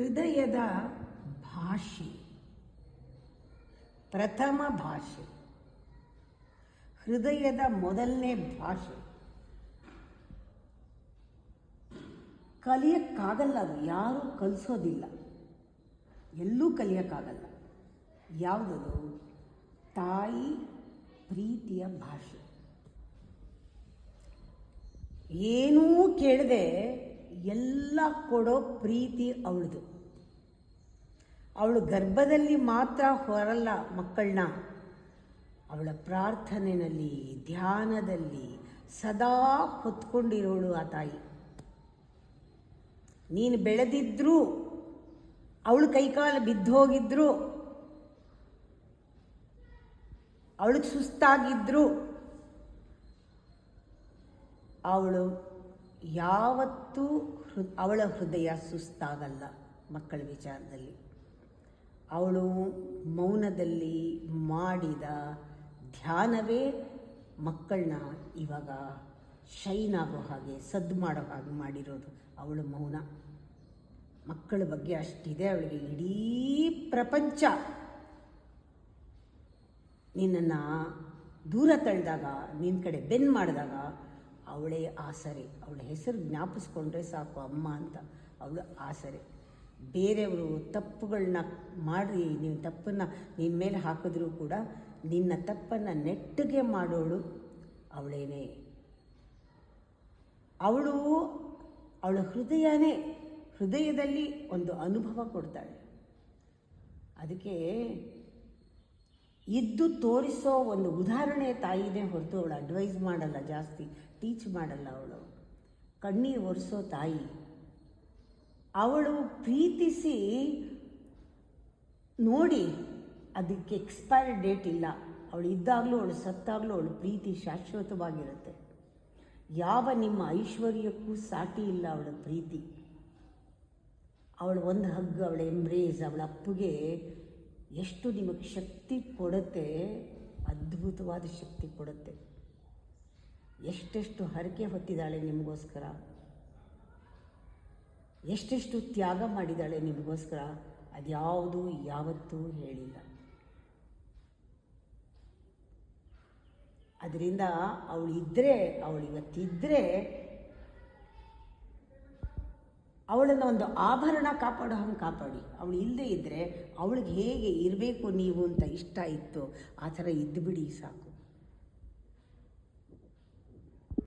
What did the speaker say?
ಹೃದಯದ ಭಾಷೆ, ಪ್ರಥಮ ಭಾಷೆ, ಹೃದಯದ ಮೊದಲನೇ ಭಾಷೆ. ಕಲಿಯೋಕ್ಕಾಗಲ್ಲ, ಅದು ಯಾರೂ ಕಲಿಸೋದಿಲ್ಲ, ಎಲ್ಲೂ ಕಲಿಯೋಕ್ಕಾಗಲ್ಲ. ಯಾವುದದು? ತಾಯಿ ಪ್ರೀತಿಯ ಭಾಷೆ. ಏನೂ ಕೇಳದೆ ಎಲ್ಲ ಕೊಡೋ ಪ್ರೀತಿ ಅವಳದು. ಅವಳು ಗರ್ಭದಲ್ಲಿ ಮಾತ್ರ ಹೊರಲ್ಲ ಮಕ್ಕಳನ್ನ, ಅವಳ ಪ್ರಾರ್ಥನೆಯಲ್ಲಿ, ಧ್ಯಾನದಲ್ಲಿ ಸದಾ ಹೊತ್ಕೊಂಡಿರೋಳು ಆ ತಾಯಿ. ನೀನು ಬೆಳೆದಿದ್ರೂ, ಅವಳು ಕೈಕಾಲು ಬಿದ್ದೋಗಿದ್ರು, ಅವಳಿಗೆ ಸುಸ್ತಾಗಿದ್ರು, ಅವಳು ಯಾವತ್ತೂ ಅವಳ ಹೃದಯ ಸುಸ್ತಾಗಲ್ಲ ಮಕ್ಕಳ ವಿಚಾರದಲ್ಲಿ. ಅವಳು ಮೌನದಲ್ಲಿ ಮಾಡಿದ ಧ್ಯಾನವೇ ಮಕ್ಕಳನ್ನ ಇವಾಗ ಶೈನ್ ಆಗೋ ಹಾಗೆ, ಸದ್ದು ಮಾಡೋ ಹಾಗೆ ಮಾಡಿರೋದು ಅವಳು ಮೌನ. ಮಕ್ಕಳ ಬಗ್ಗೆ ಅಷ್ಟಿದೆ ಅವಳಿಗೆ. ಇಡೀ ಪ್ರಪಂಚ ನಿನ್ನನ್ನು ದೂರ ತಳ್ಳಿದಾಗ, ನಿನ್ನ ಕಡೆ ಬೆನ್ನು ಮಾಡಿದಾಗ ಅವಳೇ ಆಸರೆ. ಅವಳ ಹೆಸರು ಜ್ಞಾಪಿಸ್ಕೊಂಡ್ರೆ ಸಾಕು, ಅಮ್ಮ ಅಂತ. ಅವಳು ಆಸರೆ. ಬೇರೆಯವರು ತಪ್ಪುಗಳನ್ನ ಮಾಡಿ ನೀವು ತಪ್ಪನ್ನು ನಿನ್ನ ಮೇಲೆ ಹಾಕಿದ್ರೂ ಕೂಡ ನಿನ್ನ ತಪ್ಪನ್ನು ನೆಟ್ಟಗೆ ಮಾಡೋಳು ಅವಳೇನೇ. ಅವಳ ಹೃದಯದಲ್ಲಿ ಒಂದು ಅನುಭವ ಕೊಡ್ತಾಳೆ. ಅದಕ್ಕೆ ಇದ್ದು ತೋರಿಸೋ ಒಂದು ಉದಾಹರಣೆ ತಾಯಿನೇ ಹೊರತು ಅವಳು ಅಡ್ವೈಸ್ ಮಾಡಲ್ಲ, ಜಾಸ್ತಿ ಟೀಚ್ ಮಾಡಲ್ಲ. ಅವಳು ಕಣ್ಣೀರು ಒರೆಸೋ ತಾಯಿ. ಅವಳು ಪ್ರೀತಿಸಿ ನೋಡಿ, ಅದಕ್ಕೆ ಎಕ್ಸ್ಪೈರಿ ಡೇಟ್ ಇಲ್ಲ. ಅವಳು ಇದ್ದಾಗಲೂ, ಅವಳು ಸತ್ತಾಗಲೂ ಅವಳು ಪ್ರೀತಿ ಶಾಶ್ವತವಾಗಿರುತ್ತೆ. ಯಾವ ನಿಮ್ಮ ಐಶ್ವರ್ಯಕ್ಕೂ ಸಾಟಿ ಇಲ್ಲ ಅವಳ ಪ್ರೀತಿ. ಅವಳು ಒಂದು ಹಗ್, ಅವಳ ಎಂಬ್ರೇಸ್, ಅವಳ ಅಪ್ಪುಗೆ ಎಷ್ಟು ನಿಮಗೆ ಶಕ್ತಿ ಕೊಡುತ್ತೆ, ಅದ್ಭುತವಾದ ಶಕ್ತಿ ಕೊಡುತ್ತೆ. ಎಷ್ಟೆಷ್ಟು ಹರಕೆ ಹೊತ್ತಿದ್ದಾಳೆ ನಿಮಗೋಸ್ಕರ, ಎಷ್ಟೆಷ್ಟು ತ್ಯಾಗ ಮಾಡಿದ್ದಾಳೆ ನಿಮಗೋಸ್ಕರ, ಅದ್ಯಾವುದೂ ಯಾವತ್ತೂ ಹೇಳಿಲ್ಲ. ಅದರಿಂದ ಅವಳು ಇವತ್ತಿದ್ದರೆ ಅವಳನ್ನು ಒಂದು ಆಭರಣ ಕಾಪಾಡೋ ಹಂಗೆ ಕಾಪಾಡಿ. ಅವಳು ಇಲ್ಲದೇ ಇದ್ದರೆ ಅವಳಿಗೆ ಹೇಗೆ ಇರಬೇಕು ನೀವು ಅಂತ ಇಷ್ಟ ಇತ್ತು, ಆ ಥರ ಇದ್ದುಬಿಡಿ ಸಾಕು.